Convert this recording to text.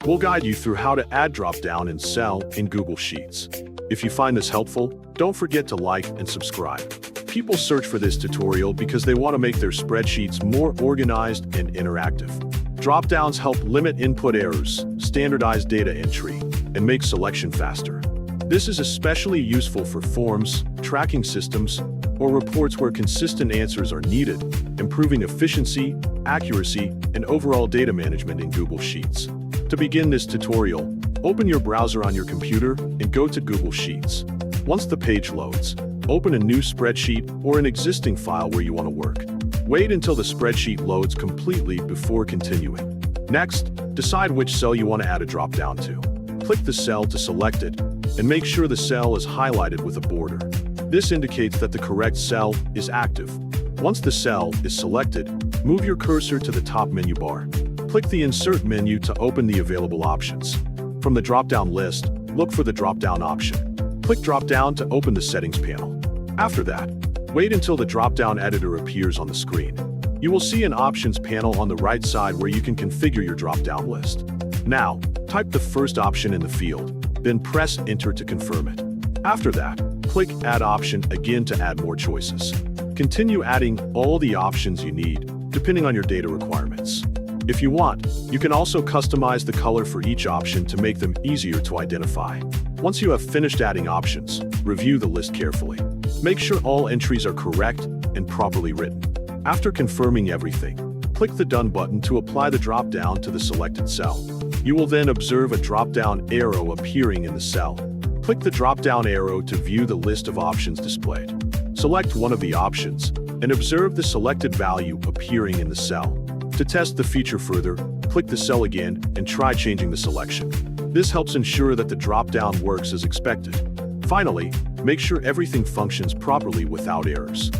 We'll guide you through how to add Dropdown and cell in Google Sheets. If you find this helpful, don't forget to like and subscribe. People search for this tutorial because they want to make their spreadsheets more organized and interactive. Dropdowns help limit input errors, standardize data entry, and make selection faster. This is especially useful for forms, tracking systems, or reports where consistent answers are needed, improving efficiency, accuracy, and overall data management in Google Sheets. To begin this tutorial, open your browser on your computer and go to Google Sheets. Once the page loads, open a new spreadsheet or an existing file where you want to work. Wait until the spreadsheet loads completely before continuing. Next, decide which cell you want to add a drop-down to. Click the cell to select it, and make sure the cell is highlighted with a border. This indicates that the correct cell is active. Once the cell is selected, move your cursor to the top menu bar. Click the Insert menu to open the available options. From the drop-down list, look for the drop-down option. Click Drop-down to open the Settings panel. After that, wait until the drop-down editor appears on the screen. You will see an Options panel on the right side where you can configure your drop-down list. Now, type the first option in the field, then press Enter to confirm it. After that, click Add Option again to add more choices. Continue adding all the options you need, depending on your data requirements. If you want, you can also customize the color for each option to make them easier to identify. Once you have finished adding options, review the list carefully. Make sure all entries are correct and properly written. After confirming everything, click the Done button to apply the drop-down to the selected cell. You will then observe a drop-down arrow appearing in the cell. Click the drop-down arrow to view the list of options displayed. Select one of the options and observe the selected value appearing in the cell. To test the feature further, click the cell again and try changing the selection. This helps ensure that the drop-down works as expected. Finally, make sure everything functions properly without errors.